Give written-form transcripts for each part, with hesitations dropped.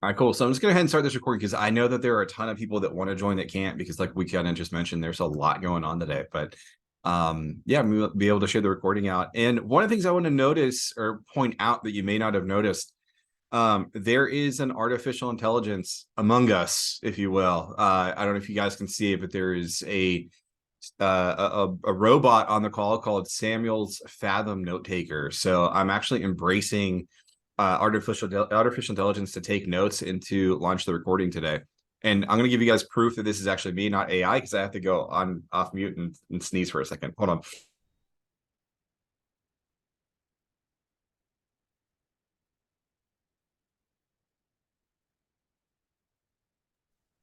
All right, cool. So I'm just gonna go ahead and start this recording because I know that there are a ton of people that want to join that can't because, like we kind of just mentioned, there's a lot going on today. But yeah, we'll be able to share the recording out. And one of the things I want to notice or point out that you may not have noticed, there is an artificial intelligence among us, if you will. I don't know if you guys can see it, but there is a robot on the call called Samuel's Fathom Note Taker. So I'm actually embracing artificial intelligence to take notes and to launch the recording today. And I'm going to give you guys proof that this is actually me, not AI, because I have to go on off mute and sneeze for a second. Hold on.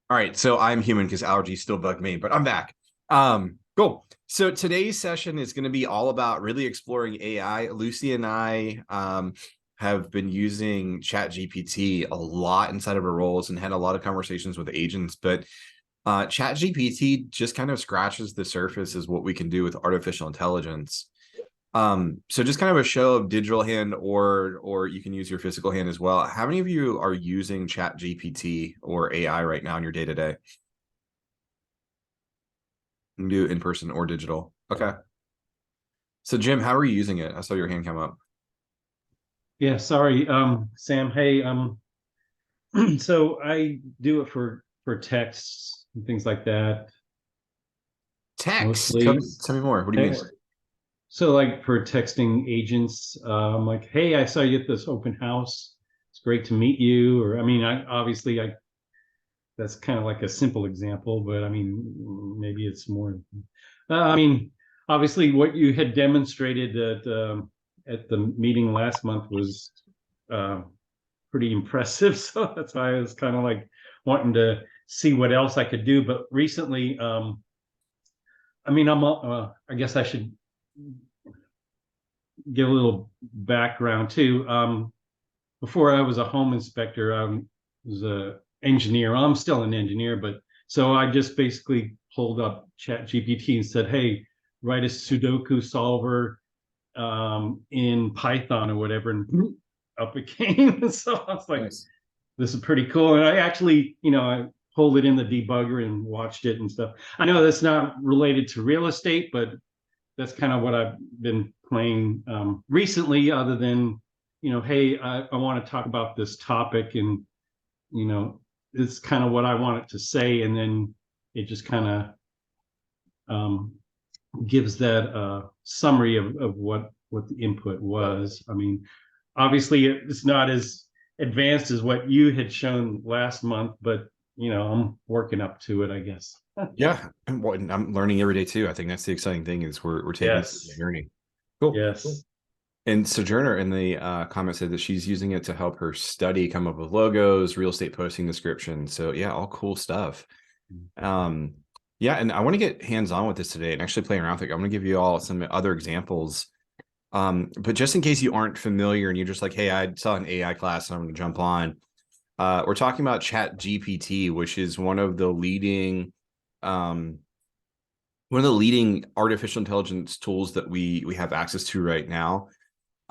All right, so I'm human because allergies still bug me, but I'm back. Cool. So today's session is going to be all about really exploring AI. Lucy and I have been using ChatGPT a lot inside of our roles and had a lot of conversations with agents, but ChatGPT just kind of scratches the surface as what we can do with artificial intelligence. So just kind of a show of digital hand, or you can use your physical hand as well. How many of you are using ChatGPT or AI right now in your day-to-day? You can do in person or digital. Okay. So Jim, how are you using it? I saw your hand come up. Yeah, sorry, Sam. Hey, so I do it for texts and things like that, Text. mostly. Tell me more. What do you mean? So like for texting agents, I'm like, hey, I saw you at this open house. It's great to meet you. Or I mean, I that's kind of like a simple example, but I mean, maybe it's more. I mean, obviously, what you had demonstrated at the meeting last month was uh, pretty impressive. So that's why I was kind of like wanting to see what else I could do. But recently, I mean, I guess I should give a little background too. Before I was a home inspector, I was a engineer. I'm still an engineer, but so I just basically pulled up Chat GPT and said, "Hey, write a Sudoku solver in Python or whatever," and up it came. So I was like, Nice. "This is pretty cool." And I actually, I pulled it in the debugger and watched it and stuff. I know that's not related to real estate, but that's kind of what I've been playing recently, other than, hey, I want to talk about this topic, and you know, it's kind of what I want it to say, and then it just kind of gives that summary of what the input was. I mean, obviously, it's not as advanced as what you had shown last month, but I'm working up to it, I guess. Yeah, and I'm learning every day too. I think that's the exciting thing is we're taking the Yes, journey. Cool. yes. And Sojourner in the comment said that she's using it to help her study, come up with logos, real estate posting descriptions. So yeah, all cool stuff. Um, yeah, and I want to get hands-on with this today and actually play around with it. I'm going to give you all some other examples. But just in case you aren't familiar and you're just like, hey, I saw an AI class and I'm going to jump on. We're talking about ChatGPT, which is um, one of the leading artificial intelligence tools that we have access to right now.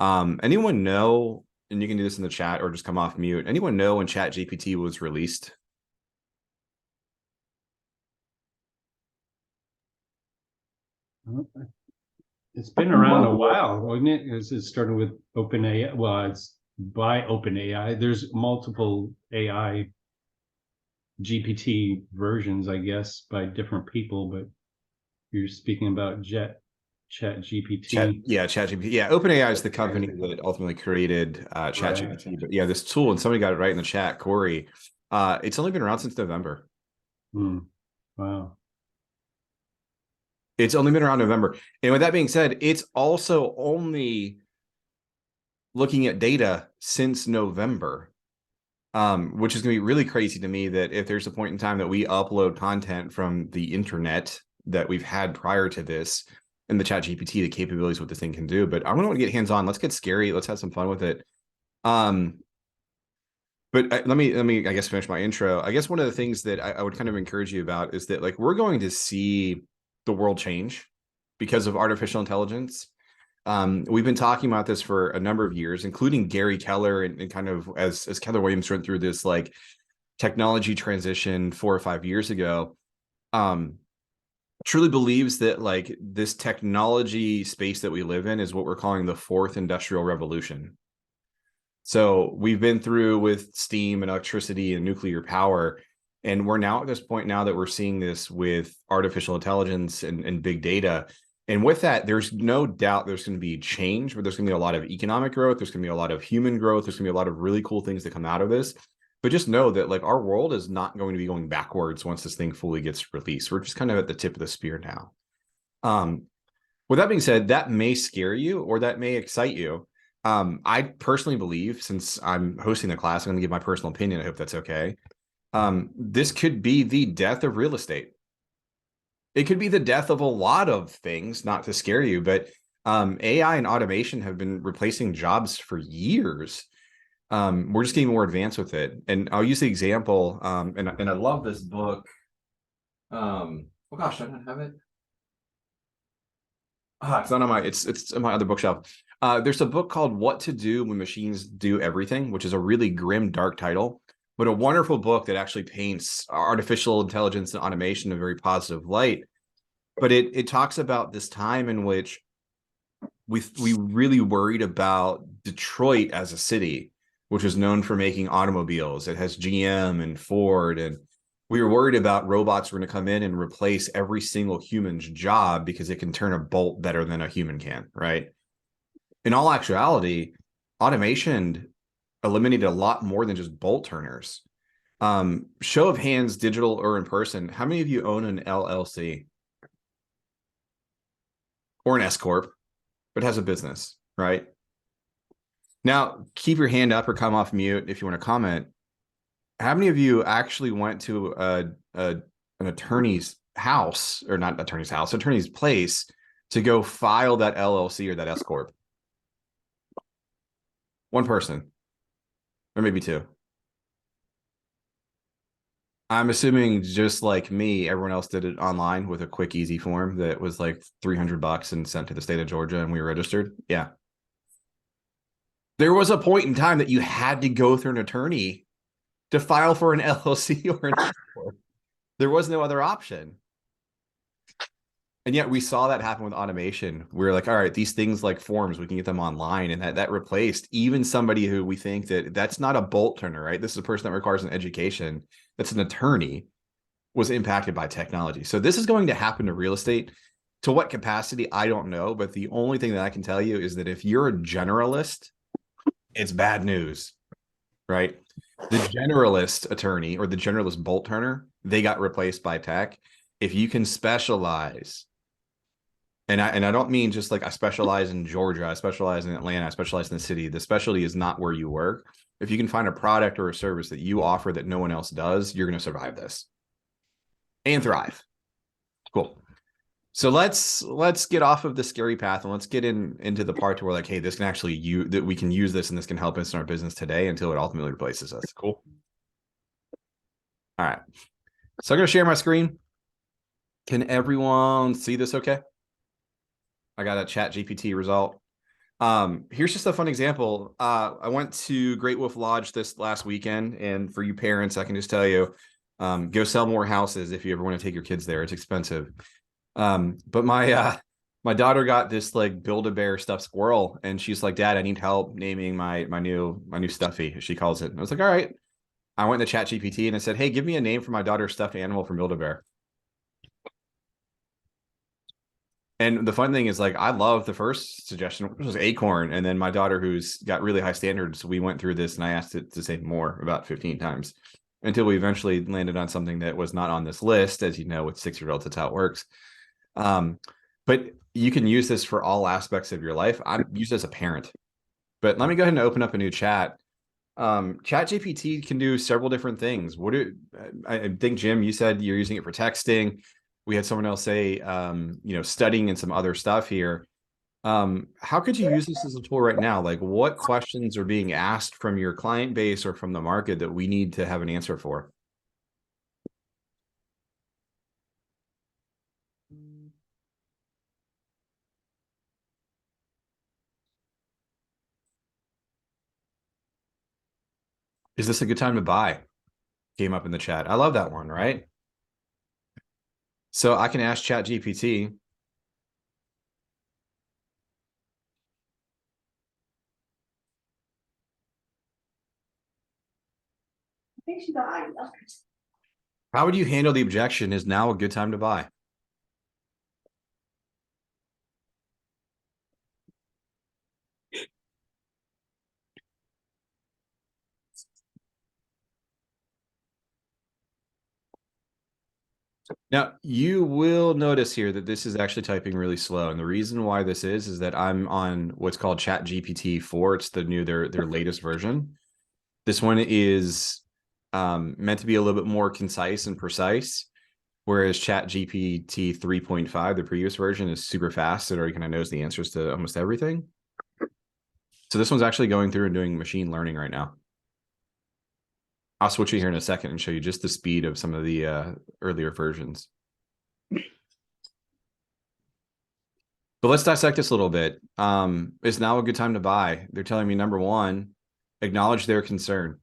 Anyone know, and you can do this in the chat or just come off mute, anyone know when ChatGPT was released? It's been around a while, wasn't it? It started with OpenAI. Well, it's by OpenAI. There's multiple AI GPT versions, I guess, by different people, but you're speaking about Chat GPT. ChatGPT. Yeah, OpenAI is the company that ultimately created ChatGPT. But yeah, this tool, and somebody got it right in the chat, Corey. It's only been around since November. Hmm. Wow. It's only been around November. And with that being said, it's also only looking at data since November, which is going to be really crazy to me that if there's a point in time that we upload content from the internet that we've had prior to this and the chat GPT, the capabilities, what this thing can do. But I want to get hands on. Let's get scary. Let's have some fun with it. But let me, I guess, finish my intro. I guess one of the things that I would kind of encourage you about is that like we're going to see the world change because of artificial intelligence. We've been talking about this for a number of years, including Gary Keller, and kind of as Keller Williams went through this like technology transition 4 or 5 years ago. Truly believes that like this technology space that we live in is what we're calling the fourth industrial revolution. So we've been through with steam and electricity and nuclear power, and we're now at this point now that we're seeing this with artificial intelligence and big data. And with that, there's no doubt there's going to be change, but there's going to be a lot of economic growth. There's going to be a lot of human growth. There's going to be a lot of really cool things that come out of this. But just know that like our world is not going to be going backwards once this thing fully gets released. We're just kind of at the tip of the spear now. With that being said, that may scare you or that may excite you. I personally believe, since I'm hosting the class, I'm going to give my personal opinion. I hope that's okay. This could be the death of real estate. It could be the death of a lot of things, not to scare you, but AI and automation have been replacing jobs for years. We're just getting more advanced with it. And I'll use the example, and I love this book. Oh gosh, I don't have it. It's not on my, it's on my other bookshelf. There's a book called What to Do When Machines Do Everything, which is a really grim, dark title, but a wonderful book that actually paints artificial intelligence and automation in a very positive light. But it talks about this time in which we really worried about Detroit as a city, which was known for making automobiles. It has GM and Ford, and we were worried about robots were going to come in and replace every single human's job because it can turn a bolt better than a human can, right? In all actuality, automation eliminated a lot more than just bolt turners. Show of hands, digital or in person, how many of you own an LLC or an S Corp, but has a business, right? Now, keep your hand up or come off mute if you want to comment. How many of you actually went to an attorney's house, or not attorney's house, attorney's place to go file that LLC or that S Corp? One person, or maybe two. I'm assuming just like me, everyone else did it online with a quick, easy form that was like $300 and sent to the state of Georgia, and we were registered. Yeah. There was a point in time that you had to go through an attorney to file for an LLC or an S Corp. There was no other option. And yet we saw that happen with automation. We were like, all right, these things like forms, we can get them online. And that replaced even somebody who we think that's not a bolt turner, right? This is a person that requires an education. That's an attorney, was impacted by technology. So this is going to happen to real estate. To what capacity, I don't know. But the only thing that I can tell you is that if you're a generalist, it's bad news, right? The generalist attorney or the generalist bolt turner, they got replaced by tech. If you can specialize, and I don't mean just like I specialize in Georgia, I specialize in Atlanta, I specialize in the city. The specialty is not where you work. If you can find a product or a service that you offer that no one else does, you're going to survive this and thrive. Cool. So let's get off of the scary path and let's get into the part where like, hey, this can actually that we can use this and this can help us in our business today until it ultimately replaces us. Cool. All right. So I'm going to share my screen. Can everyone see this okay? I got a Chat GPT result. Here's just a fun example. I went to Great Wolf Lodge this last weekend, and for you parents, I can just tell you, go sell more houses if you ever want to take your kids there. It's expensive. But my daughter got this like Build-A-Bear stuffed squirrel, and she's like, Dad, I need help naming my new stuffy, as she calls it. And I was like, all right. I went to ChatGPT and I said, hey, give me a name for my daughter's stuffed animal from Build-A-Bear. And the fun thing is, like, I love the first suggestion, which was acorn. And then my daughter, who's got really high standards, we went through this and I asked it to say more about 15 times until we eventually landed on something that was not on this list. As you know, with 6-year-olds, that's how it works. But you can use this for all aspects of your life. I use it as a parent. But let me go ahead and open up a new chat. ChatGPT can do several different things. I think, Jim, you said you're using it for texting. We had someone else say, studying and some other stuff here. How could you use this as a tool right now? Like, what questions are being asked from your client base or from the market that we need to have an answer for? Is this a good time to buy? Came up in the chat. I love that one, right? So I can ask ChatGPT. I think she died. How would you handle the objection? Is now a good time to buy? Now, you will notice here that this is actually typing really slow. And the reason why this is that I'm on what's called ChatGPT 4. It's their latest version. This one is meant to be a little bit more concise and precise, whereas ChatGPT 3.5, the previous version, is super fast. It already kind of knows the answers to almost everything. So this one's actually going through and doing machine learning right now. I'll switch it here in a second and show you just the speed of some of the earlier versions. But let's dissect this a little bit. Is now a good time to buy? They're telling me, number one, acknowledge their concern.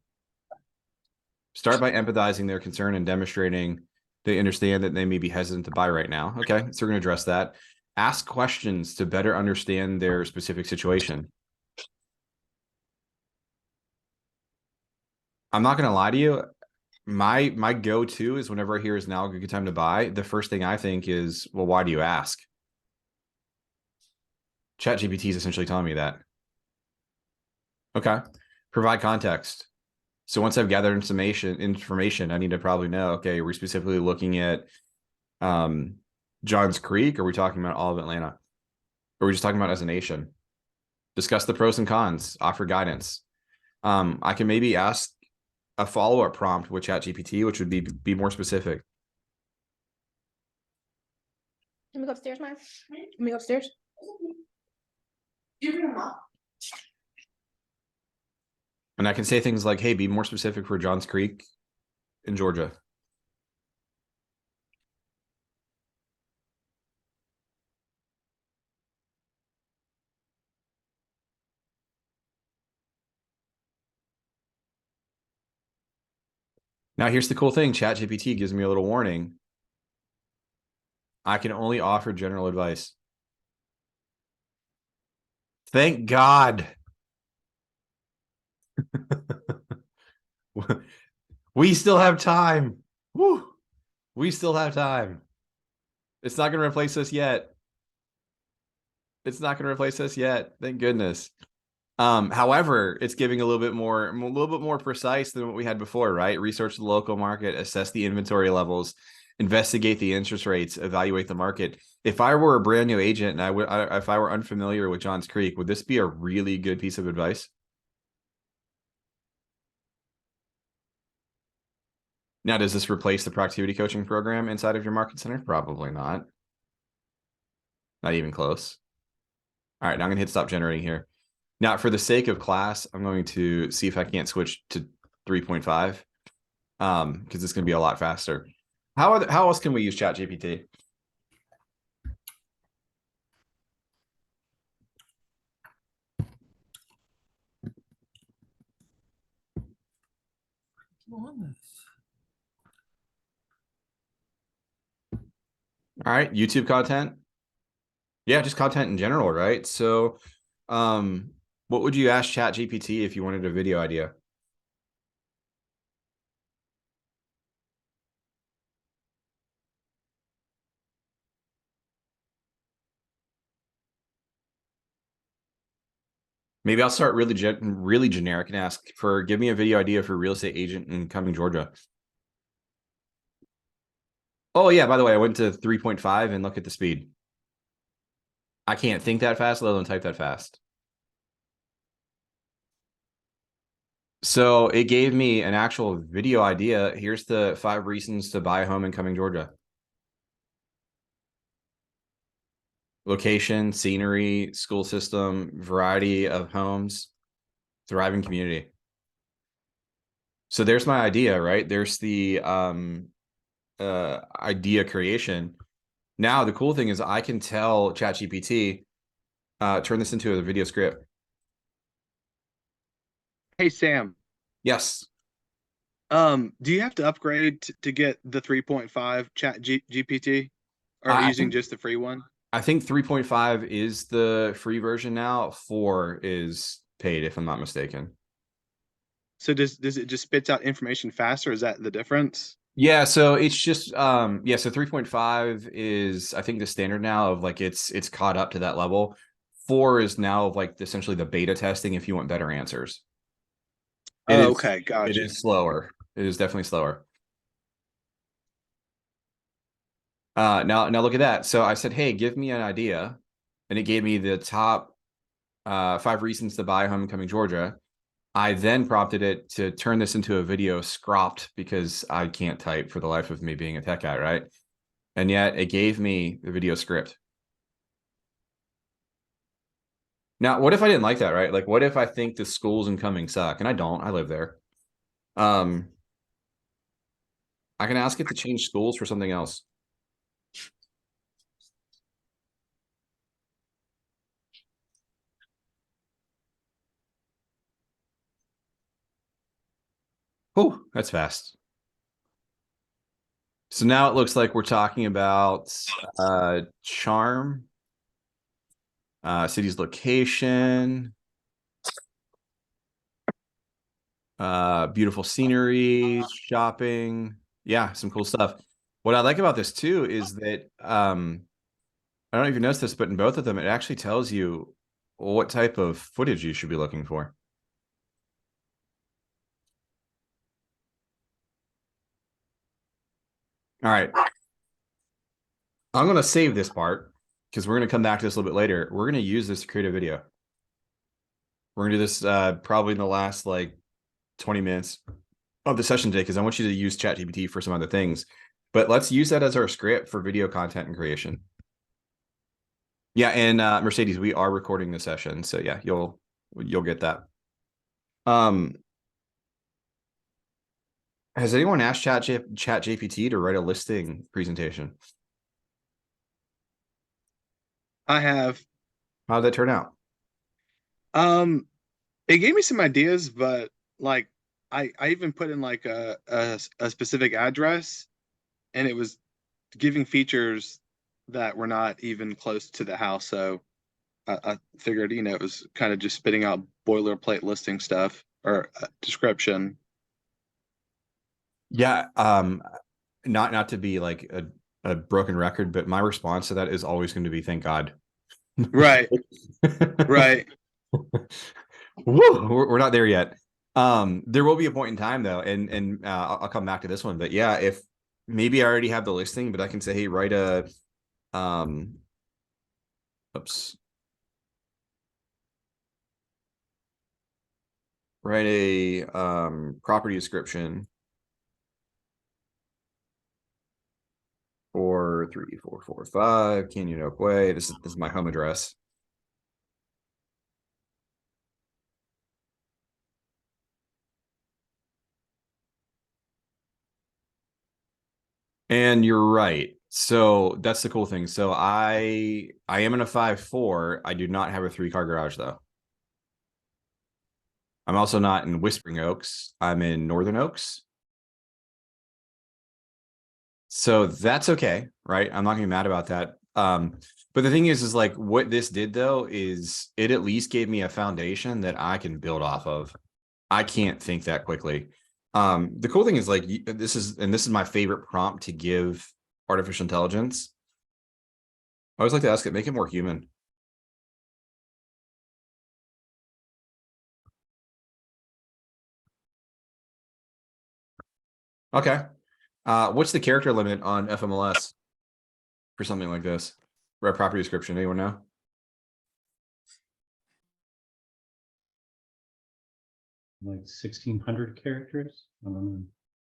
Start by empathizing their concern and demonstrating they understand that they may be hesitant to buy right now. Okay, so we're going to address that. Ask questions to better understand their specific situation. I'm not going to lie to you. My go-to is whenever I hear is now a good time to buy, the first thing I think is, well, why do you ask? ChatGPT is essentially telling me that. Okay. Provide context. So once I've gathered information, I need to probably know, okay, are we specifically looking at Johns Creek? Or are we talking about all of Atlanta? Or are we just talking about as a nation? Discuss the pros and cons, offer guidance. I can maybe ask a follow-up prompt with ChatGPT, which would be more specific. Can we go upstairs, Maya? Can we go upstairs? You bring them up. And I can say things like, hey, be more specific for Johns Creek in Georgia. Now, here's the cool thing. ChatGPT gives me a little warning. I can only offer general advice. Thank God. We still have time. Woo. We still have time. It's not going to replace us yet. It's not going to replace us yet. Thank goodness. However, it's giving a little bit more precise than what we had before, right? Research the local market, assess the inventory levels, investigate the interest rates, evaluate the market. If I were a brand new agent and if I were unfamiliar with Johns Creek, would this be a really good piece of advice? Now, does this replace the productivity coaching program inside of your market center? Probably not. Not even close. All right, now I'm going to hit stop generating here. Now, for the sake of class, I'm going to see if I can't switch to 3.5 because it's going to be a lot faster. How else can we use ChatGPT? All right, YouTube content. Yeah, just content in general, right? So, what would you ask ChatGPT if you wanted a video idea? Maybe I'll start really generic and ask for, give me a video idea for real estate agent in Cumming, Georgia. Oh yeah, by the way, I went to 3.5 and look at the speed. I can't think that fast, let alone type that fast. So it gave me an actual video idea. Here's the 5 reasons to buy a home in Cumming, Georgia. Location, scenery, school system, variety of homes, thriving community. So there's my idea, right? There's the idea creation. Now, the cool thing is I can tell ChatGPT, turn this into a video script. Hey, Sam. Yes. Do you have to upgrade to get the 3.5 GPT, or I using think just the free one? I think 3.5 is the free version now. 4 is paid, if I'm not mistaken. So does it just spits out information faster? Is that the difference? Yeah, so it's just yeah, so 3.5 is I think the standard now of like it's caught up to that level. 4 is now like essentially the beta testing if you want better answers. Oh, okay, It gotcha. is slower. It is definitely slower. Now look at that. So I said, hey, give me an idea. And it gave me the top 5 reasons to buy Homecoming, Georgia. I then prompted it to turn this into a video scropped because I can't type for the life of me being a tech guy, right? And yet it gave me the video script. Now, what if I didn't like that, right? Like, what if I think the schools in Cumming suck? And I don't. I live there. I can ask it to change schools for something else. Oh, that's fast. So now it looks like we're talking about charm, city's location, beautiful scenery, shopping. Yeah, some cool stuff. What I like about this too is that I don't know if you noticed this, but in both of them, it actually tells you what type of footage you should be looking for. All right. I'm going to save this part because we're going to come back to this a little bit later. We're going to use this to create a video. We're going to do this probably in the last like 20 minutes of the session today because I want you to use ChatGPT for some other things. But let's use that as our script for video content and creation. Yeah, and Mercedes, we are recording the session, so yeah, you'll get that. Has anyone asked ChatGPT to write a listing presentation? I have. How did that turn out? It gave me some ideas, but like I even put in like a specific address, and it was giving features that were not even close to the house. So I figured, it was kind of just spitting out boilerplate listing stuff or description. Yeah, not to be like a broken record, but my response to that is always going to be thank God. Right, right. Woo, we're not there yet. There will be a point in time though, and I'll come back to this one. But yeah, if maybe I already have the listing, but I can say, hey, write a oops. Write a property description for 3445 Canyon Oak Way. This is my home address. And you're right. So that's the cool thing. So I am in a 5-4. I do not have a 3-car garage though. I'm also not in Whispering Oaks. I'm in Northern Oaks. So that's okay, right? I'm not gonna be mad about that. But the thing is like what this did though is it at least gave me a foundation that I can build off of. I can't think that quickly. The cool thing is like this is my favorite prompt to give artificial intelligence. I always like to ask it, make it more human. Okay. What's the character limit on FMLS for something like this? Red property description, anyone know? Like 1,600 characters. I don't know.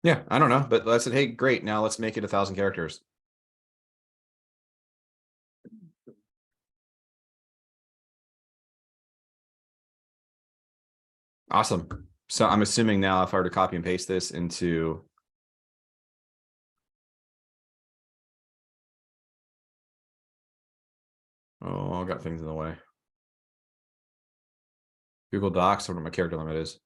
Yeah, I don't know, but I said, hey, great. Now let's make it 1,000 characters. Awesome. So I'm assuming now if I were to copy and paste this into oh, I got things in the way. Google Docs, what my character limit is.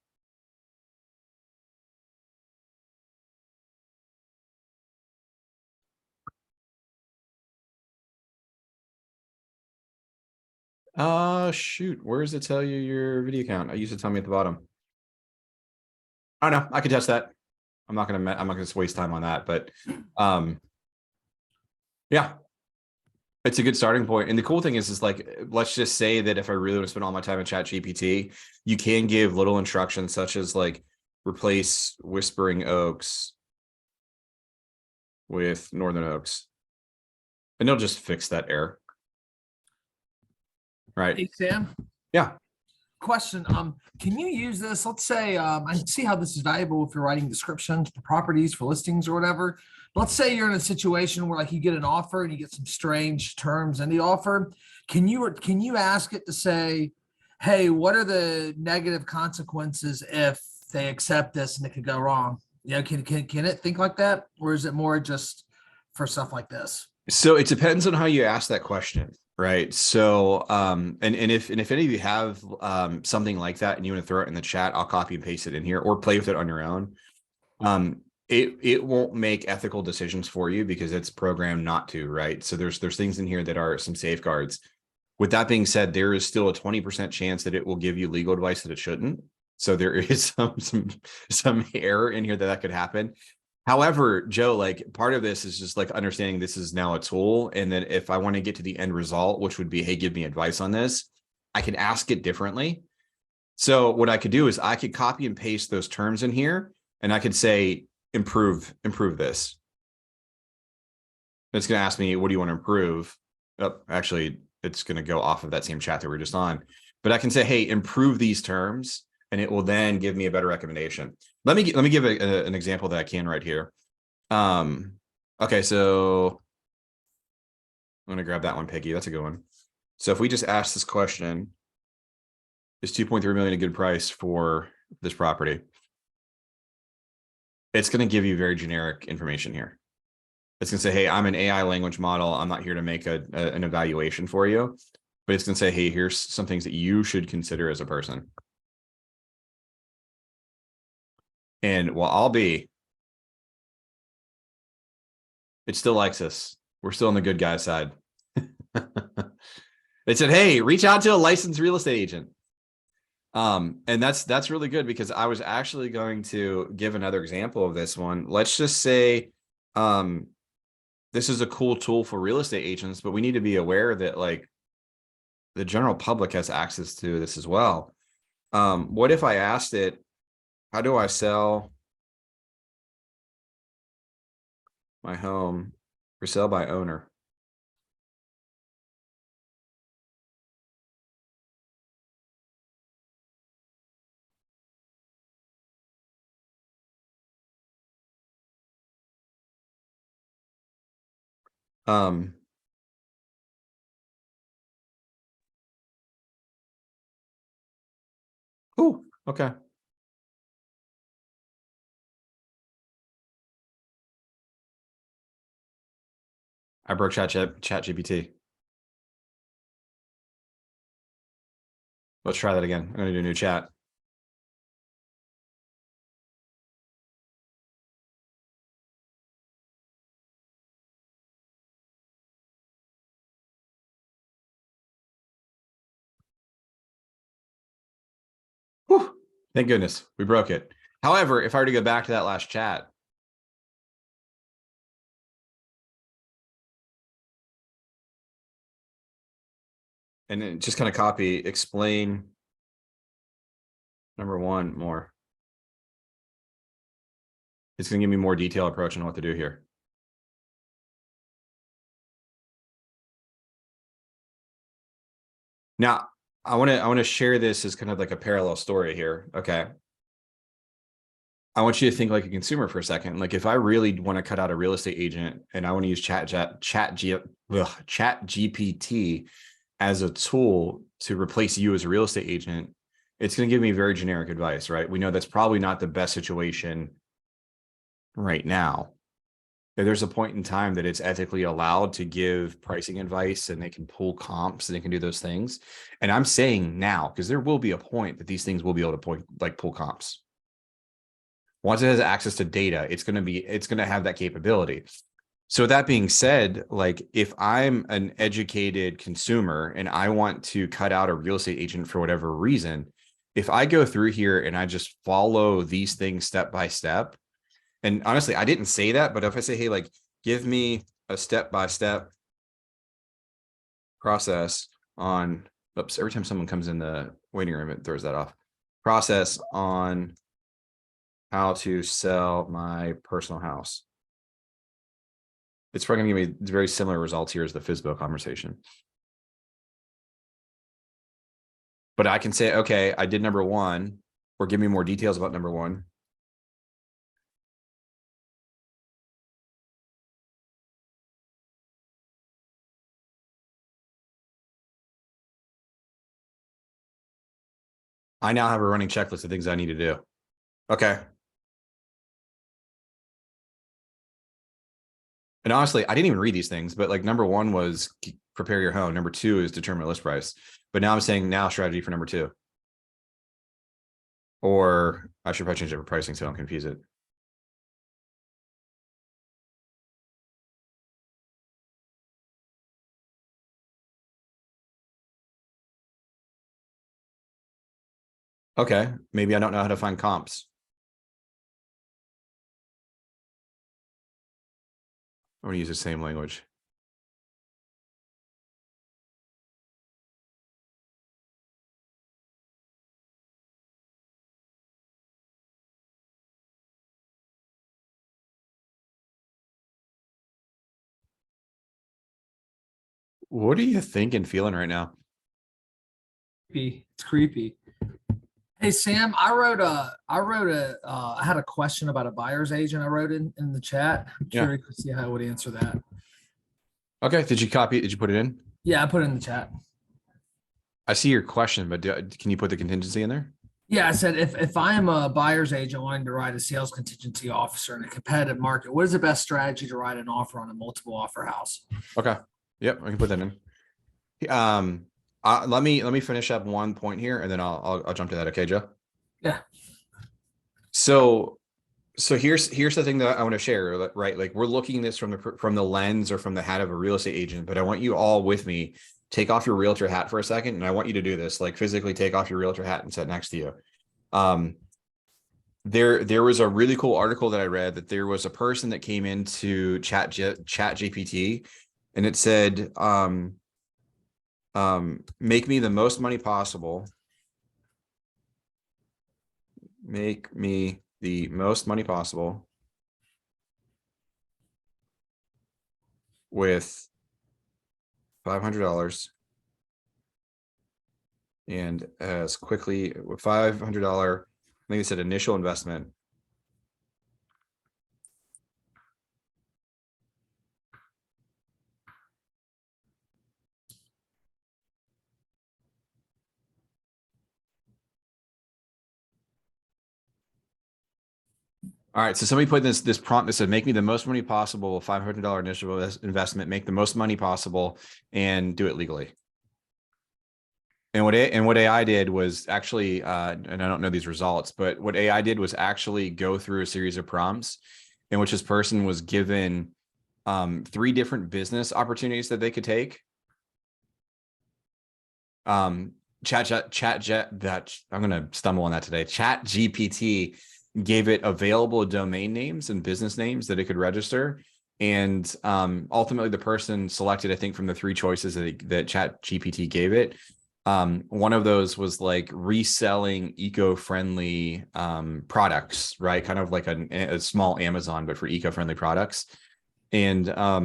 Shoot, where does it tell you your video count? I used to tell me at the bottom. I don't know. I could test that. I'm not gonna waste time on that, but yeah, it's a good starting point. And the cool thing is like, let's just say that if I really want to spend all my time in ChatGPT, you can give little instructions such as like replace Whispering Oaks with Northern Oaks, and they'll just fix that error. Right. Hey, Sam. Yeah. Question. Can you use this? Let's say, I see how this is valuable if you're writing descriptions for properties, for listings or whatever. Let's say you're in a situation where like you get an offer and you get some strange terms in the offer. Can you ask it to say, hey, what are the negative consequences if they accept this and it could go wrong? You know, can it think like that? Or is it more just for stuff like this? So it depends on how you ask that question, right? So and if any of you have something like that and you want to throw it in the chat, I'll copy and paste it in here or play with it on your own. It won't make ethical decisions for you because it's programmed not to, right? So there's things in here that are some safeguards. With that being said, there is still a 20% chance that it will give you legal advice that it shouldn't. So there is some error in here that could happen. However, Joe, like part of this is just like understanding this is now a tool. And then if I want to get to the end result, which would be, hey, give me advice on this, I can ask it differently. So what I could do is I could copy and paste those terms in here and I could say, improve this. It's going to ask me, what do you want to improve? Oh, actually, it's going to go off of that same chat that we're just on. But I can say, hey, improve these terms, and it will then give me a better recommendation. Let me give an example that I can right here. Okay, so I'm going to grab that one, Piggy. That's a good one. So if we just ask this question, is 2.3 million a good price for this property? It's going to give you very generic information here. It's going to say, hey, I'm an AI language model. I'm not here to make an evaluation for you, but it's going to say, hey, here's some things that you should consider as a person. And while I'll be, it still likes us. We're still on the good guy side. It said, hey, reach out to a licensed real estate agent. And that's really good because I was actually going to give another example of this one. Let's just say, this is a cool tool for real estate agents, but we need to be aware that like the general public has access to this as well. What if I asked it, how do I sell my home for sale by owner? Oh, okay. I broke ChatGPT. Let's try that again. I'm going to do a new chat. Whew, thank goodness we broke it. However, if I were to go back to that last chat, and then just kind of copy, explain number one more. It's going to give me more detailed approach on what to do here. Now, I want to share this as kind of like a parallel story here. Okay. I want you to think like a consumer for a second. Like if I really want to cut out a real estate agent and I want to use ChatGPT as a tool to replace you as a real estate agent, it's going to give me very generic advice, right? We know that's probably not the best situation right now. There's a point in time that it's ethically allowed to give pricing advice and they can pull comps and they can do those things. And I'm saying now, because there will be a point that these things will be able to pull comps. Once it has access to data, it's going to have that capability. So that being said, like if I'm an educated consumer and I want to cut out a real estate agent for whatever reason, if I go through here and I just follow these things step by step, and honestly, I didn't say that, but if I say, hey, like, give me a step-by-step process on, oops, every time someone comes in the waiting room, it throws that off. Process on how to sell my personal house. It's probably gonna give me very similar results here as the FSBO conversation. But I can say, okay, I did number one, or give me more details about number one. I now have a running checklist of things I need to do. Okay. And honestly, I didn't even read these things, but like number one was prepare your home. Number two is determine list price. But now I'm saying now strategy for number two. Or I should probably change it for pricing so I don't confuse it. Okay, maybe I don't know how to find comps. I'm gonna use the same language. What are you thinking, feeling right now? Creepy. It's creepy. Hey, Sam, I had a question about a buyer's agent I wrote in the chat. I'm Yeah. curious to see how I would answer that. Okay, did you copy it? Did you put it in? Yeah, I put it in the chat. I see your question, but can you put the contingency in there? Yeah, I said if I am a buyer's agent wanting to write a sales contingency officer in a competitive market, what is the best strategy to write an offer on a multiple offer house? Okay. Yep, I can put that in. Let me finish up one point here, and then I'll jump to that. Okay, Joe. Yeah. So here's the thing that I want to share. Right, like we're looking at this from the lens or from the hat of a real estate agent, but I want you all with me. Take off your realtor hat for a second, and I want you to do this. Like physically take off your realtor hat and sit next to you. There was a really cool article that I read that there was a person that came into Chat GPT, and it said, make me the most money possible. Make me the most money possible with $500 and as quickly with $500, I think it said initial investment. All right, so somebody put this prompt that said, make me the most money possible, $500 initial investment, make the most money possible, and do it legally. And what AI did was actually, and I don't know these results, but what AI did was actually go through a series of prompts in which this person was given 3 different business opportunities that they could take. I'm gonna stumble on that today. Chat GPT gave it available domain names and business names that it could register. And ultimately the person selected, I think, from the 3 choices that Chat GPT gave it. One of those was like reselling eco-friendly products, right? Kind of like a small Amazon, but for eco-friendly products. And I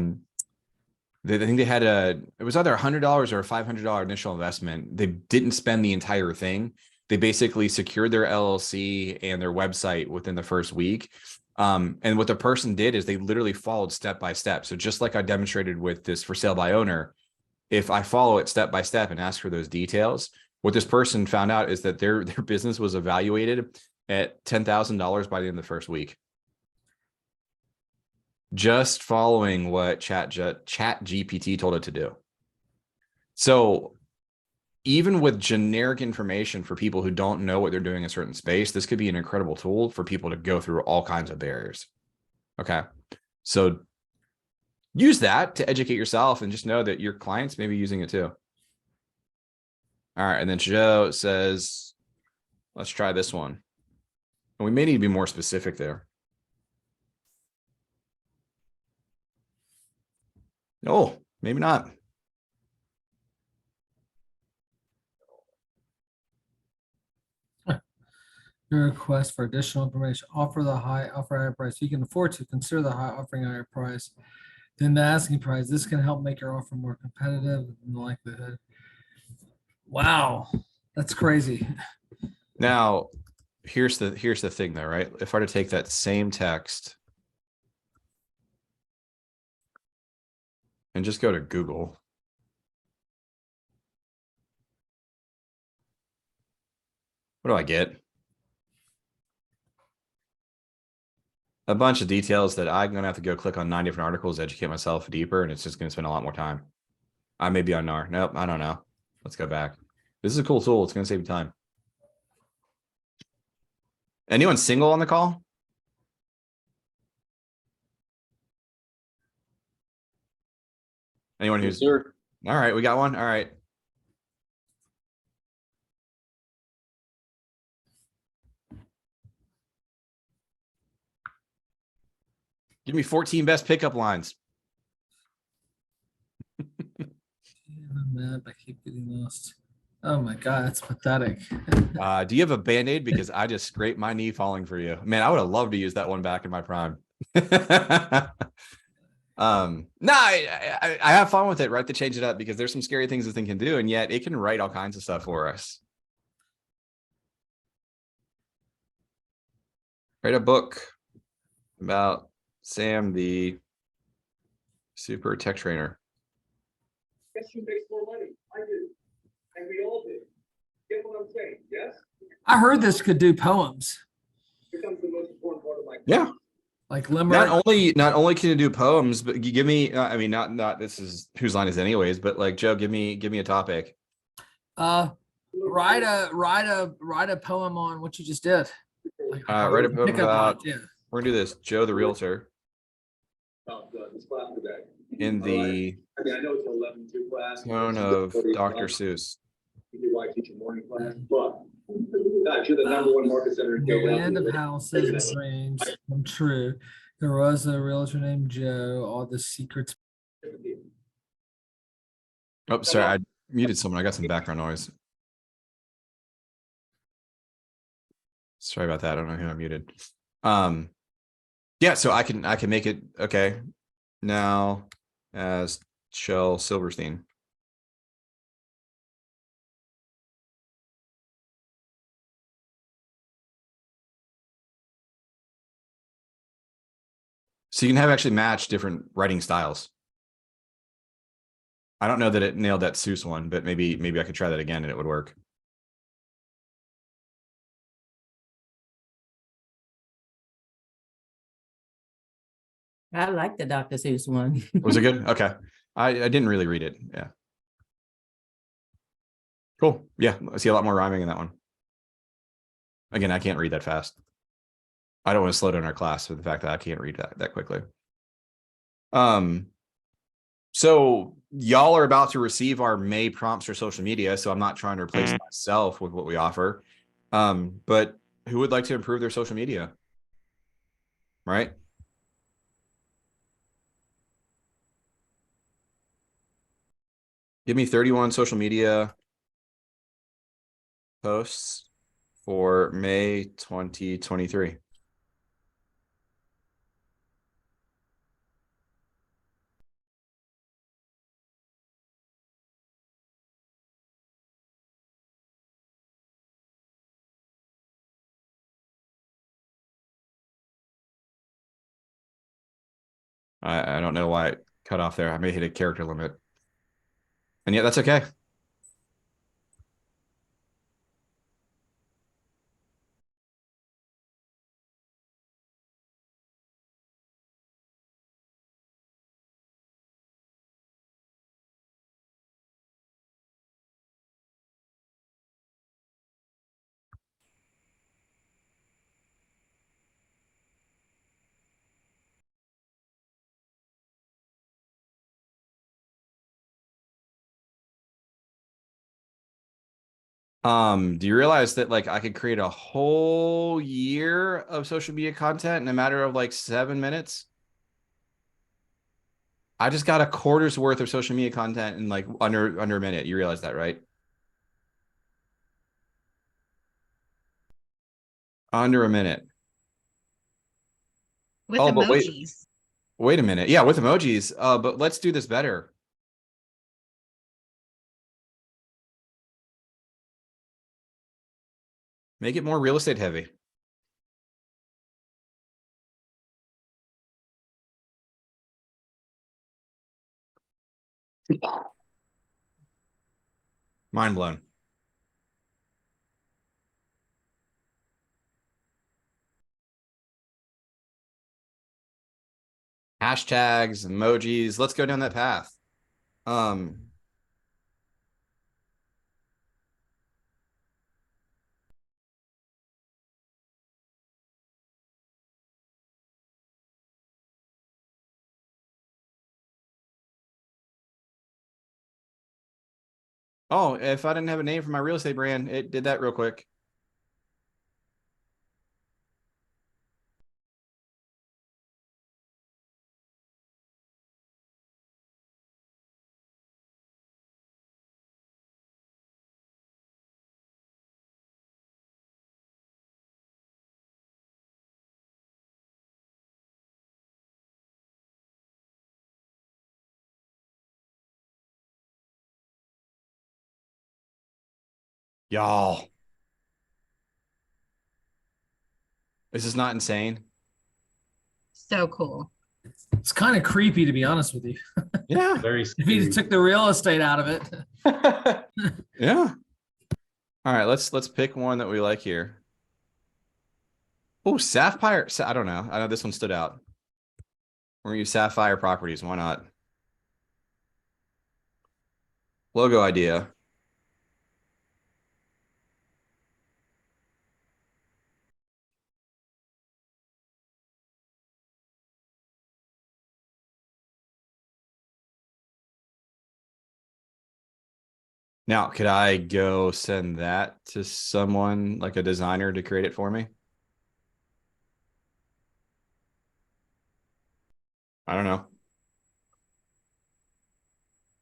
think they had it was either $100 or a $500 initial investment. They didn't spend the entire thing. They basically secured their LLC and their website within the first week. And what the person did is they literally followed step by step. So just like I demonstrated with this for sale by owner, if I follow it step by step and ask for those details, what this person found out is that their business was evaluated at $10,000 by the end of the first week. Just following what Chat GPT told it to do. So even with generic information for people who don't know what they're doing in a certain space, this could be an incredible tool for people to go through all kinds of barriers. Okay. So use that to educate yourself and just know that your clients may be using it too. All right. And then Joe says, let's try this one. And we may need to be more specific there. Oh, maybe not. Your request for additional information, offer higher price. You can afford to consider the high offering a higher price than the asking price. This can help make your offer more competitive in the likelihood. Wow, that's crazy. Now, here's the thing though, right? If I were to take that same text and just go to Google. What do I get? A bunch of details that I'm going to have to go click on 9 different articles, educate myself deeper, and it's just going to spend a lot more time. I may be on NAR. Nope, I don't know. Let's go back. This is a cool tool. It's going to save you time. Anyone single on the call? Anyone who's Sure. all right? We got one. All right. Give me 14 best pickup lines. I'm mad. I keep getting lost. Oh my God, that's pathetic. Do you have a Band-Aid? Because I just scraped my knee falling for you. Man, I would have loved to use that one back in my prime. No, I have fun with it, right? To change it up because there's some scary things this thing can do, and yet it can write all kinds of stuff for us. Write a book about Sam, the super tech trainer. Guess who makes more money? I do. And we all do. Get what I'm saying? Yes? I heard this could do poems, Becomes the most important part of my Yeah. like limerick. Not only can you do poems, but you give me, I mean, not this is whose line is anyways, but like Joe, give me a topic. Write a poem on what you just did. Like, Write a poem pickup about, lines, yeah. we're gonna do this. Joe, the realtor, this class today. in the I mean, I know it's an 11-2 class. tone of Dr. Seuss. You do why I teach a morning class, but God, you're the #1 market center in The Philadelphia. land of houses and dreams come true. There was a realtor named Joe. All the secrets. Oh, sorry, I muted someone. I got some background noise. Sorry about that. I don't know who I muted. Yeah, so I can make it okay. Now as Shel Silverstein. So you can have actually match different writing styles. I don't know that it nailed that Seuss one, but maybe I could try that again and it would work. I like the Dr. Seuss one. Was it good? Okay. I didn't really read it. Yeah. Cool. Yeah, I see a lot more rhyming in that one. Again, I can't read that fast. I don't want to slow down our class for the fact that I can't read that quickly. So y'all are about to receive our May prompts for social media, so I'm not trying to replace myself with what we offer. But who would like to improve their social media? Right? Give me 31 social media posts for May 2023. I don't know why it cut off there. I may hit a character limit. And yet that's okay. Do you realize that like I could create a whole year of social media content in a matter of like 7 minutes? I just got a quarter's worth of social media content in like under a minute. You realize that, right? Under a minute. With Oh, but emojis. wait a minute. Yeah, with emojis. But let's do this better. Make it more real estate heavy. Mind blown. Hashtags, emojis. Let's go down that path. Oh, if I didn't have a name for my real estate brand, it did that real quick. Y'all. Is this not insane? So cool. It's kind of creepy, to be honest with you. Yeah. Very If you scary. took the real estate out of it. Yeah. All right, let's pick one that we like here. Oh, Sapphire. I don't know. I know this one stood out. We're gonna use Sapphire Properties. Why not? Logo idea. Now, could I go send that to someone like a designer to create it for me? I don't know.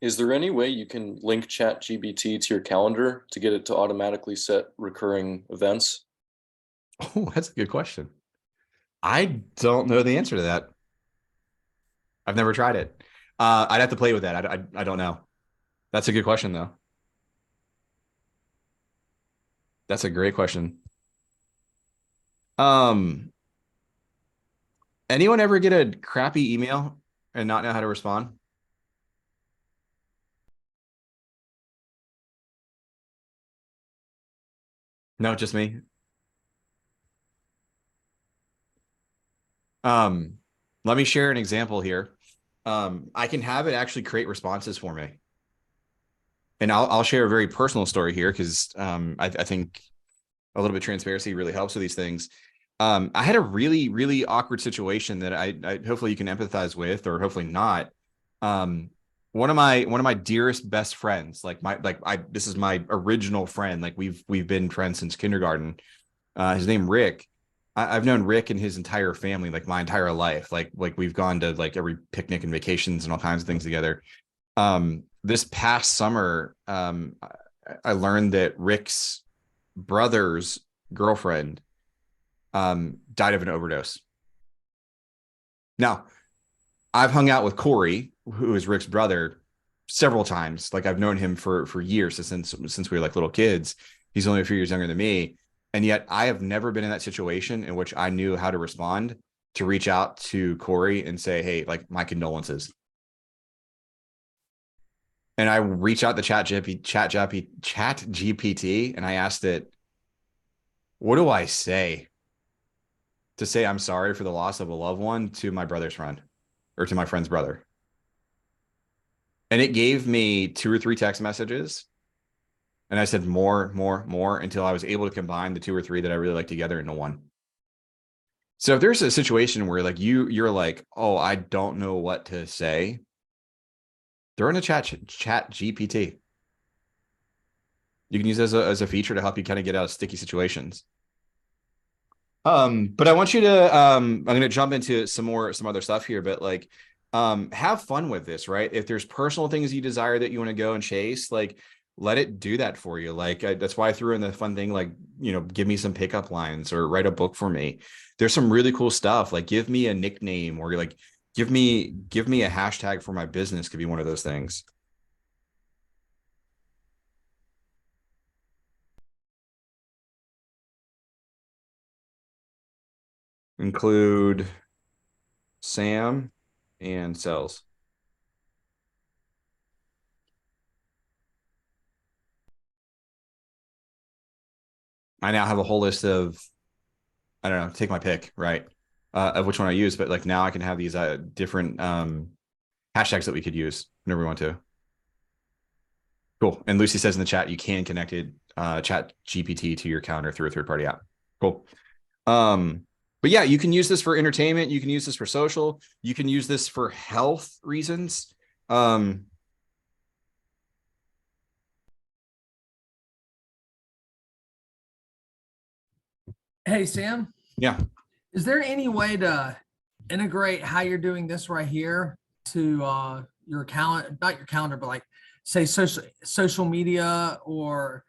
Is there any way you can link ChatGPT to your calendar to get it to automatically set recurring events? Oh, that's a good question. I don't know the answer to that. I've never tried it. I'd have to play with that. I don't know. That's a good question, though. That's a great question. Anyone ever get a crappy email and not know how to respond? No, just me. Let me share an example here. I can have it actually create responses for me. And I'll share a very personal story here because I think a little bit of transparency really helps with these things. I had a really, really awkward situation that I hopefully you can empathize with, or hopefully not. One of my dearest best friends, this is my original friend. Like we've been friends since kindergarten. His name Rick. I've known Rick and his entire family like my entire life. Like we've gone to like every picnic and vacations and all kinds of things together. This past summer, I learned that Rick's brother's girlfriend died of an overdose. Now, I've hung out with Corey, who is Rick's brother, several times. Like I've known him for years, since we were like little kids. He's only a few years younger than me. And yet I have never been in that situation in which I knew how to respond to reach out to Corey and say, hey, like my condolences. And I reached out to ChatGPT and I asked it, what do I say to say I'm sorry for the loss of a loved one to my brother's friend or to my friend's brother? And it gave me 2 or 3 text messages. And I said more until I was able to combine the 2 or 3 that I really like together into one. So if there's a situation where like you're like, oh, I don't know what to say, throw in a chat GPT. You can use it as a feature to help you kind of get out of sticky situations. But I want you to I'm going to jump into some other stuff here, but like have fun with this, right? If there's personal things you desire that you want to go and chase, like let it do that for you. Like that's why I threw in the fun thing, like, you know, give me some pickup lines or write a book for me. There's some really cool stuff, like give me a nickname, or like give me a hashtag for my business, could be one of those things. Include Sam and cells. I now have a whole list of, I don't know, take my pick, right? Of which one I use, but like now I can have these different hashtags that we could use whenever we want to. Cool. And Lucy says in the chat, you can connect it, Chat GPT to your calendar through a third-party app. Cool. But yeah, you can use this for entertainment. You can use this for social. You can use this for health reasons. Hey, Sam. Yeah. Is there any way to integrate how you're doing this right here to your calendar, not your calendar, but like say social media or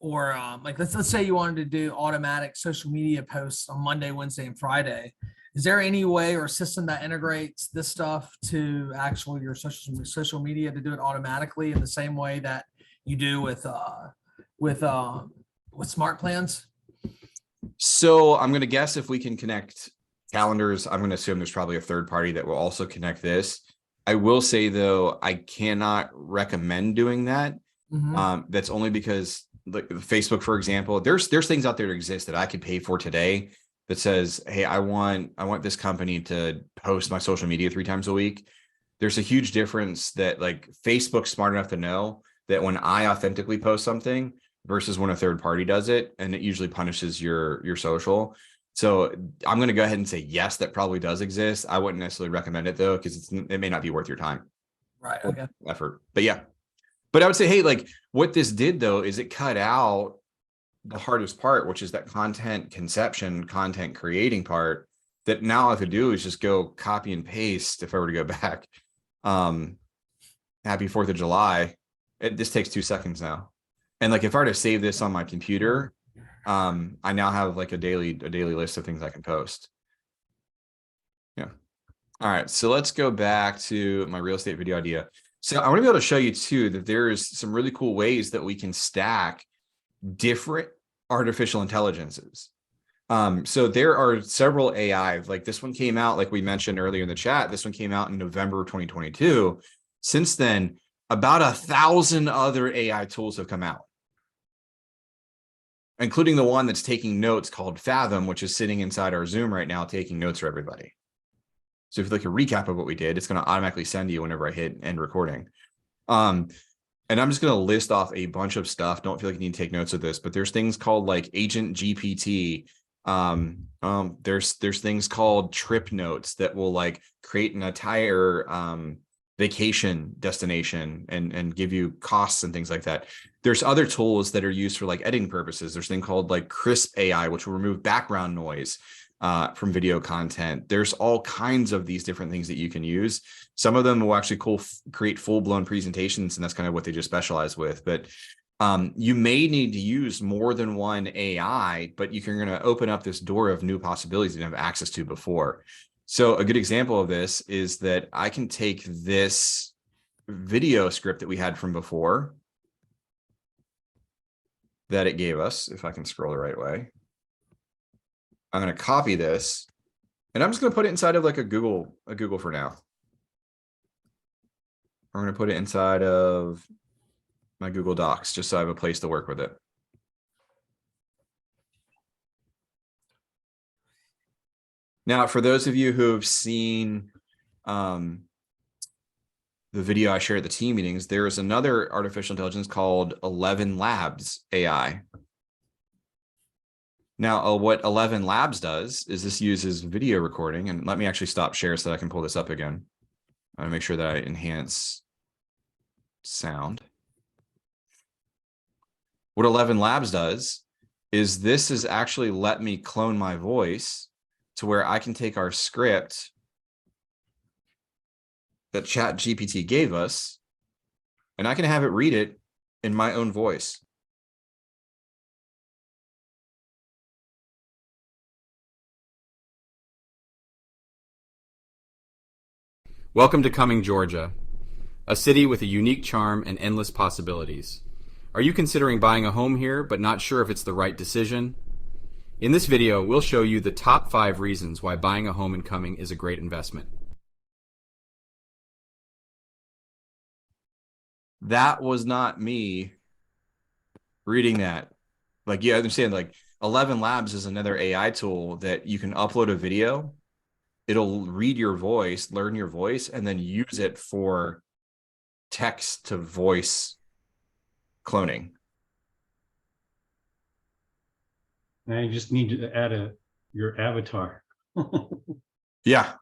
like let's say you wanted to do automatic social media posts on Monday, Wednesday, and Friday. Is there any way or system that integrates this stuff to actually your social media to do it automatically in the same way that you do with smart plans? So I'm going to guess if we can connect calendars, I'm going to assume there's probably a third party that will also connect this. I will say though, I cannot recommend doing that. That's only because like Facebook, for example, there's things out there that exist that I could pay for today that says, hey, I want this company to post my social media 3 times a week. There's a huge difference that like Facebook's smart enough to know that when I authentically post something versus when a third party does it, and it usually punishes your social. So I'm going to go ahead and say, yes, that probably does exist. I wouldn't necessarily recommend it though, because it may not be worth your time. Right. Okay. Effort. But yeah. But I would say, hey, like what this did though, is it cut out the hardest part, which is that content conception, content creating part, that now all I have to do is just go copy and paste. If I were to go back, happy 4th of July. This takes 2 seconds now. And like, if I were to save this on my computer, I now have like a daily list of things I can post. Yeah. All right. So let's go back to my real estate video idea. So I want to be able to show you too, that there's some really cool ways that we can stack different artificial intelligences. So there are several AI, like this one came out, like we mentioned earlier in the chat, this one came out in November of 2022. Since then, about 1,000 other AI tools have come out, including the one that's taking notes called Fathom, which is sitting inside our Zoom right now, taking notes for everybody. So if you like a recap of what we did, it's going to automatically send you whenever I hit end recording. And I'm just going to list off a bunch of stuff. Don't feel like you need to take notes of this, but there's things called like Agent GPT. There's things called trip notes that will like create an entire vacation destination and give you costs and things like that. There's other tools that are used for like editing purposes. There's a thing called like Crisp AI, which will remove background noise from video content. There's all kinds of these different things that you can use. Some of them will actually create full-blown presentations, and that's kind of what they just specialize with. But you may need to use more than one AI, but you're going to open up this door of new possibilities you didn't have access to before. So a good example of this is that I can take this video script that we had from before that it gave us, if I can scroll the right way. I'm going to copy this and I'm just going to put it inside of like a Google for now. I'm going to put it inside of my Google Docs just so I have a place to work with it. Now, for those of you who have seen the video I shared at the team meetings, there is another artificial intelligence called 11 Labs AI. Now, what 11 Labs does is this uses video recording, and let me actually stop share so that I can pull this up again. I want to make sure that I enhance sound. What 11 Labs does is this is actually let me clone my voice to where I can take our script that ChatGPT gave us, and I can have it read it in my own voice. Welcome to Cumming, Georgia, a city with a unique charm and endless possibilities. Are you considering buying a home here but not sure if it's the right decision? In this video, we'll show you the top 5 reasons why buying a home in Cumming is a great investment. That was not me reading that. Like, you understand, like 11 Labs is another AI tool that you can upload a video. It'll read your voice, learn your voice, and then use it for text to voice cloning. Now you just need to add your avatar. Yeah.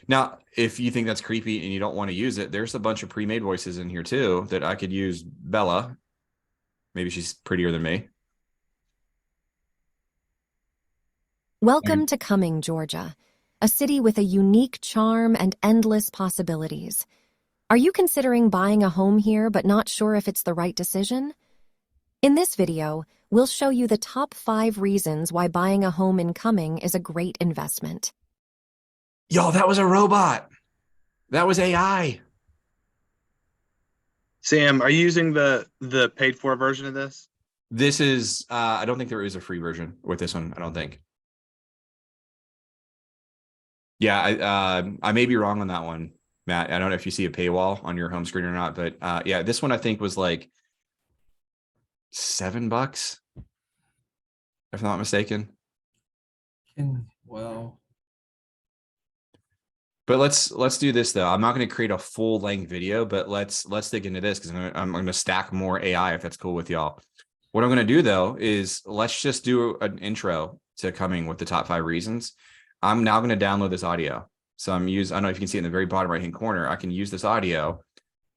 Now, if you think that's creepy and you don't want to use it, there's a bunch of pre-made voices in here too that I could use. Bella. Maybe she's prettier than me. Welcome to Cumming, Georgia, a city with a unique charm and endless possibilities. Are you considering buying a home here but not sure if it's the right decision? In this video, we'll show you the top 5 reasons why buying a home in Cumming is a great investment. Yo, that was a robot. That was AI. Sam, are you using the paid for version of this? This is, I don't think there is a free version with this one. I don't think. Yeah, I may be wrong on that one, Matt. I don't know if you see a paywall on your home screen or not, but yeah, this one I think was like $7, if not mistaken. Well, but let's do this though. I'm not going to create a full length video, but let's dig into this because I'm going to stack more AI if that's cool with y'all. What I'm going to do though is let's just do an intro to Cumming with the top 5 reasons. I'm now going to download this audio. So I don't know if you can see it in the very bottom right hand corner. I can use this audio.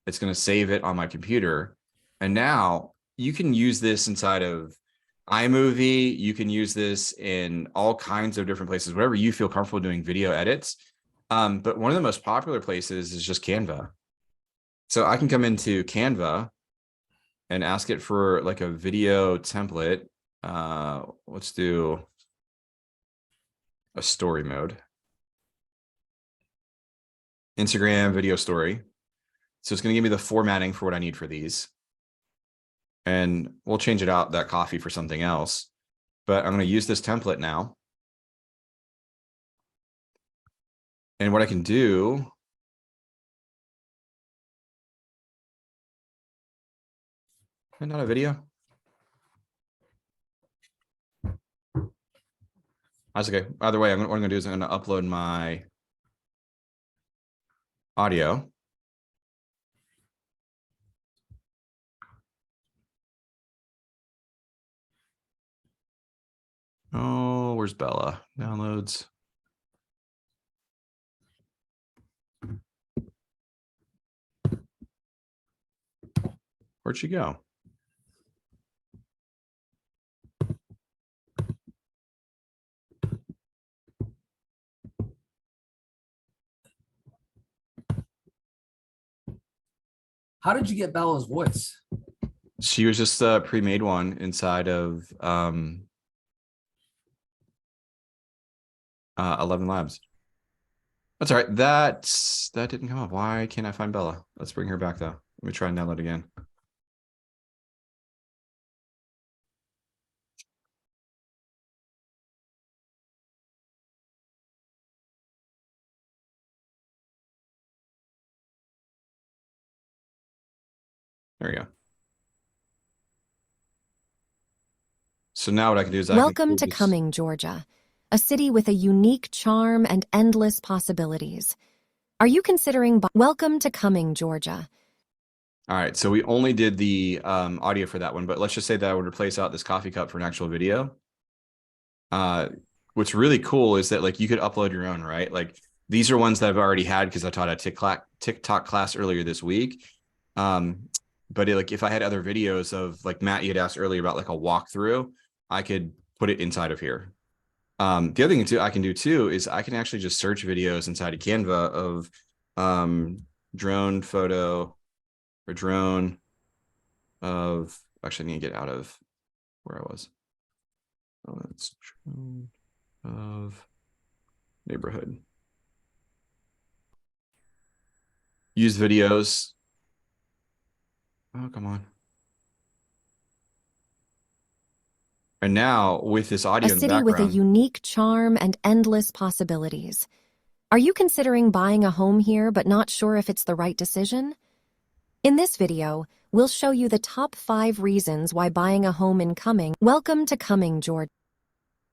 It's going to save it on my computer. And now you can use this inside of iMovie. You can use this in all kinds of different places, whatever you feel comfortable doing video edits. But one of the most popular places is just Canva. So I can come into Canva and ask it for like a video template. Let's do a story mode. Instagram video story. So it's going to give me the formatting for what I need for these. And we'll change it out, that coffee, for something else. But I'm going to use this template now. And what I can do, and not a video. That's okay. Either way, what I'm going to do is I'm going to upload my audio. Oh, where's Bella? Downloads. Where'd she go? how did you get Bella's voice? She was just a pre-made one inside of 11 Labs. That's all right. That didn't come up. Why can't I find Bella? Let's bring her back though. Let me try and download again. There we go. So now what I can do is Welcome to Cumming, Georgia, a city with a unique charm and endless possibilities. Are you considering Welcome to Cumming, Georgia. All right, so we only did the audio for that one, but let's just say that I would replace out this coffee cup for an actual video. What's really cool is that like you could upload your own, right? Like these are ones that I've already had because I taught a TikTok class earlier this week. but like if I had other videos of like Matt, you had asked earlier about like a walkthrough, I could put it inside of here. The other thing too I can do too is I can actually just search videos inside of Canva of drone photo or drone of, actually I need to get out of where I was. Oh, that's drone of neighborhood. Use videos. Oh, come on. And now with this audio A in the city with a background, unique charm and endless possibilities. Are you considering buying a home here but not sure if it's the right decision? In this video, we'll show you the top 5 reasons why buying a home in Cumming. Welcome to Cumming, Georgia.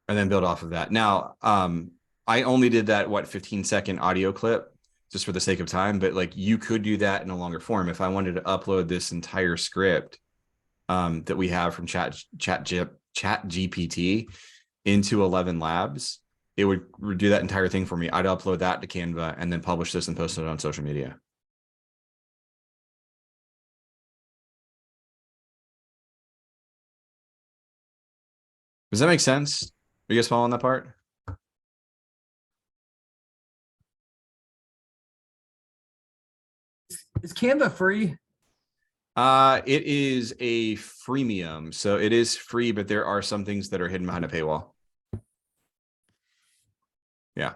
and then build off of that. Now, I only did that 15-second audio clip just for the sake of time, but like you could do that in a longer form. If I wanted to upload this entire script that we have from ChatGPT into 11 Labs, it would do that entire thing for me. I'd upload that to Canva and then publish this and post it on social media. Does that make sense? Are you guys following that part? Is Canva free? It is a freemium, so it is free, but there are some things that are hidden behind a paywall. Yeah.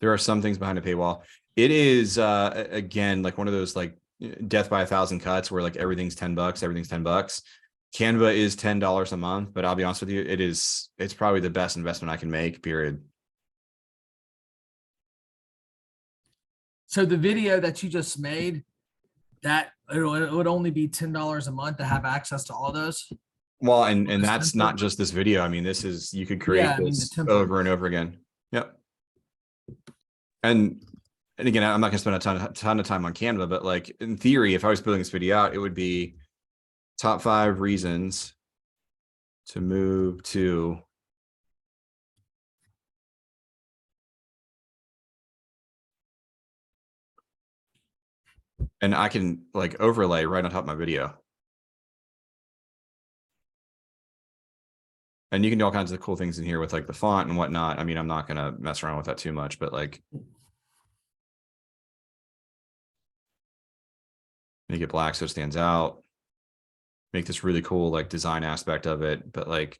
There are some things behind a paywall. It is again like one of those like death by 1,000 cuts where like everything's $10, everything's $10. Canva is $10 a month, but I'll be honest with you, it's probably the best investment I can make, period. So the video that you just made, that it would only be $10 a month to have access to all those. Well, and This that's template? not just this video. I mean, this is, you could create Yeah, I mean, the this template. over and over again. Yep. And again, I'm not gonna spend a ton of time on Canva, but like in theory, if I was building this video out, it would be top 5 reasons to move to and I can like overlay right on top of my video. And you can do all kinds of cool things in here with like the font and whatnot. I mean, I'm not gonna mess around with that too much, but like make it black so it stands out. Make this really cool like design aspect of it. But like,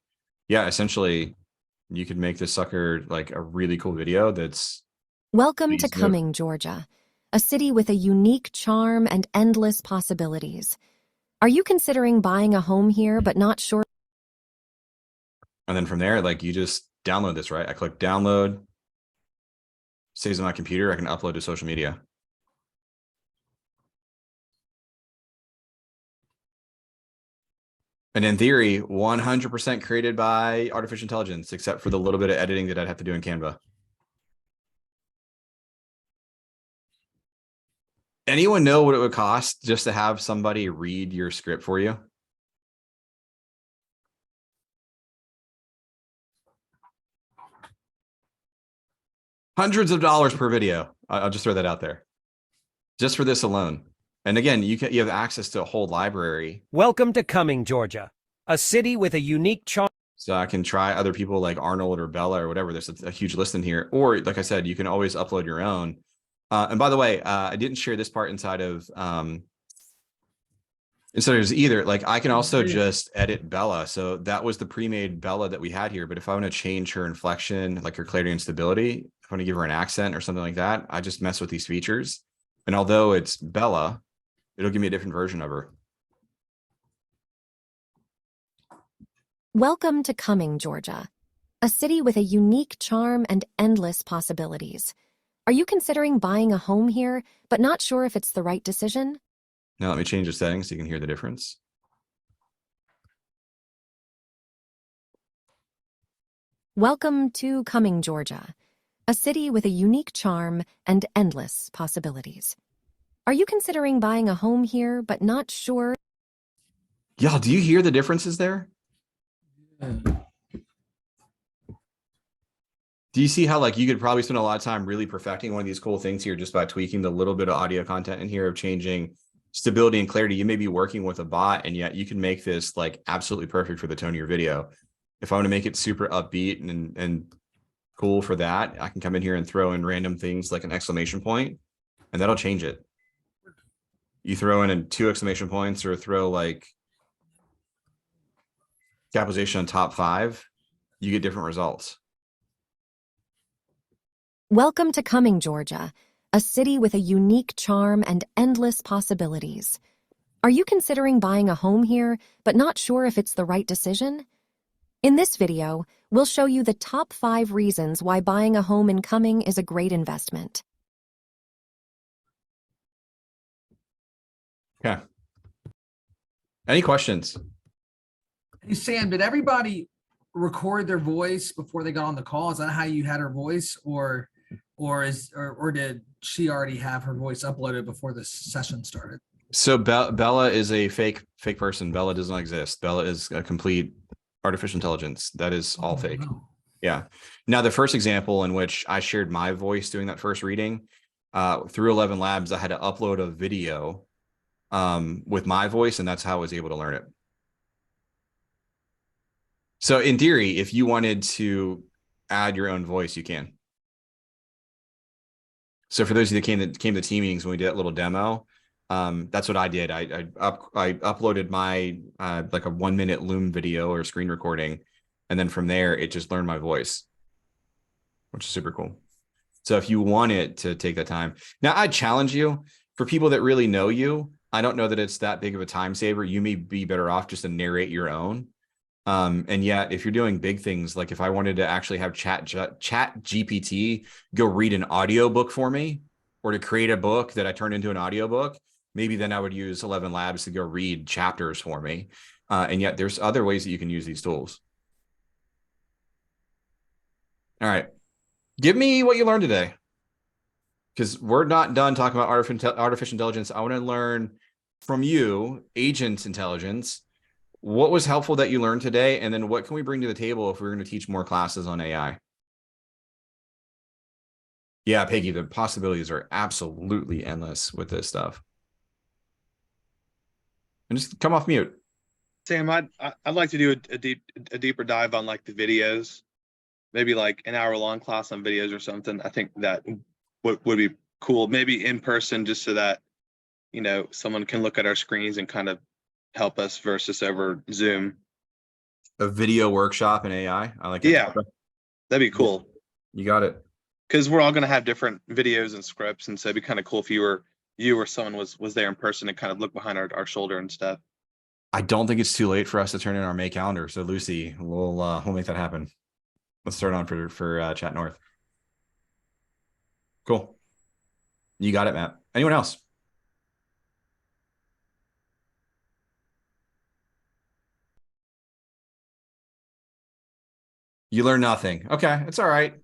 yeah, essentially you could make this sucker like a really cool video that's Welcome to Please do. Cumming, Georgia, a city with a unique charm and endless possibilities. Are you considering buying a home here but not sure? and then from there, like you just download this, right? I click download, saves on my computer, I can upload to social media. And in theory, 100% created by artificial intelligence, except for the little bit of editing that I'd have to do in Canva. Anyone know what it would cost just to have somebody read your script for you? Hundreds of dollars per video. I'll just throw that out there. Just for this alone. And again, you have access to a whole library. Welcome to Cumming, Georgia, a city with a unique charm. So I can try other people like Arnold or Bella or whatever. There's a huge list in here. Or like I said, you can always upload your own. And by the way, I didn't share this part inside of either. Like I can also just edit Bella. So that was the pre-made Bella that we had here. But if I want to change her inflection, like her clarity and stability, if I want to give her an accent or something like that, I just mess with these features. And although it's Bella, it'll give me a different version of her. Welcome to Cumming, Georgia, a city with a unique charm and endless possibilities. Are you considering buying a home here, but not sure if it's the right decision? Now let me change the settings so you can hear the difference. Welcome to Cumming, Georgia, a city with a unique charm and endless possibilities. Are you considering buying a home here, but not sure? Y'all, do you hear the differences there? Do you see how like you could probably spend a lot of time really perfecting one of these cool things here just by tweaking the little bit of audio content in here of changing stability and clarity. You may be working with a bot, and yet you can make this like absolutely perfect for the tone of your video. If I want to make it super upbeat and cool for that, I can come in here and throw in random things like an exclamation point, and that'll change it. You throw in 2 exclamation points or throw like capitalization on top 5, you get different results. Welcome to Cumming, Georgia, a city with a unique charm and endless possibilities. Are you considering buying a home here, but not sure if it's the right decision? In this video, we'll show you the top 5 reasons why buying a home in Cumming is a great investment. Okay. Any questions? Hey, Sam, did everybody record their voice before they got on the call? Is that how you had her voice, or did she already have her voice uploaded before the session started? So Bella is a fake person. Bella does not exist. Bella is a complete artificial intelligence. That is all fake. Wow. Yeah. Now, the first example in which I shared my voice doing that first reading, through 11 Labs, I had to upload a video with my voice, and that's how I was able to learn it. So in theory, if you wanted to add your own voice, you can. So for those of you that came to team meetings when we did that little demo, that's what I did. I uploaded my like a 1-minute Loom video or screen recording, and then from there it just learned my voice, which is super cool. So if you wanted to take that time, now I challenge you, for people that really know you, I don't know that it's that big of a time saver. You may be better off just to narrate your own. And yet if you're doing big things, like if I wanted to actually have chat GPT go read an audio book for me, or to create a book that I turned into an audio book, maybe then I would use 11 Labs to go read chapters for me. And yet there's other ways that you can use these tools. All right. Give me what you learned today, because we're not done talking about artificial intelligence. I want to learn from you, agent intelligence. What was helpful that you learned today? And then what can we bring to the table if we're going to teach more classes on AI? Yeah, Peggy, the possibilities are absolutely endless with this stuff. And just come off mute. Sam, I'd like to do a deeper dive on like the videos, maybe like an hour-long class on videos or something. I think that would be cool. Maybe in person, just so that, you know, someone can look at our screens and kind of help us versus over Zoom. A video workshop in AI. I like it. Yeah, that'd be cool. You got it. Because we're all going to have different videos and scripts, and so it'd be kind of cool if you or someone was there in person and kind of look behind our shoulder and stuff. I don't think it's too late for us to turn in our May calendar. So Lucy, we'll make that happen. Let's start on for Chat North. Cool. You got it, Matt. Anyone else? You learn nothing. Okay, it's all right.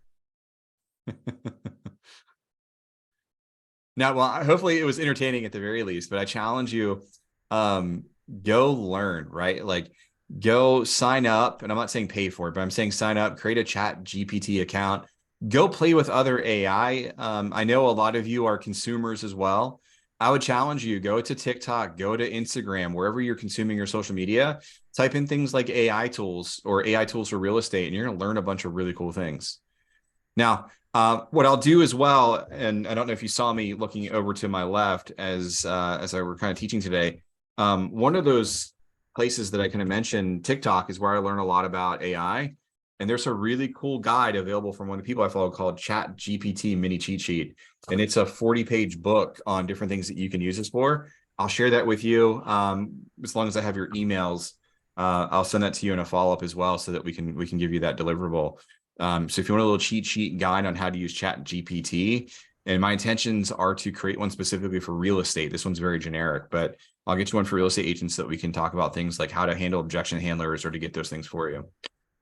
Now, well, hopefully it was entertaining at the very least, but I challenge you, go learn, right? Like go sign up, and I'm not saying pay for it, but I'm saying sign up, create a Chat GPT account, go play with other AI. I know a lot of you are consumers as well. I would challenge you, go to TikTok, go to Instagram, wherever you're consuming your social media, type in things like AI tools or AI tools for real estate, and you're going to learn a bunch of really cool things. Now, what I'll do as well, and I don't know if you saw me looking over to my left as I were kind of teaching today, one of those places that I kind of mentioned, TikTok, is where I learn a lot about AI. And there's a really cool guide available from one of the people I follow called Chat GPT Mini Cheat Sheet. And it's a 40-page book on different things that you can use this for. I'll share that with you as long as I have your emails. I'll send that to you in a follow-up as well, so that we can give you that deliverable. So if you want a little cheat sheet guide on how to use Chat GPT, and my intentions are to create one specifically for real estate. This one's very generic, but I'll get you one for real estate agents so that we can talk about things like how to handle objection handlers or to get those things for you.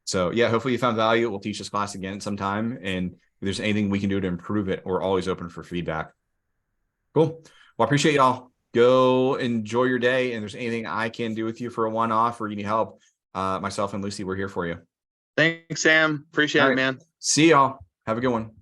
So yeah, hopefully you found value. We'll teach this class again sometime. And if there's anything we can do to improve it, we're always open for feedback. Cool. Well, I appreciate y'all. Go enjoy your day. And if there's anything I can do with you for a one-off or you need help, myself and Lucy, we're here for you. Thanks, Sam. Appreciate it, man. See y'all. Have a good one.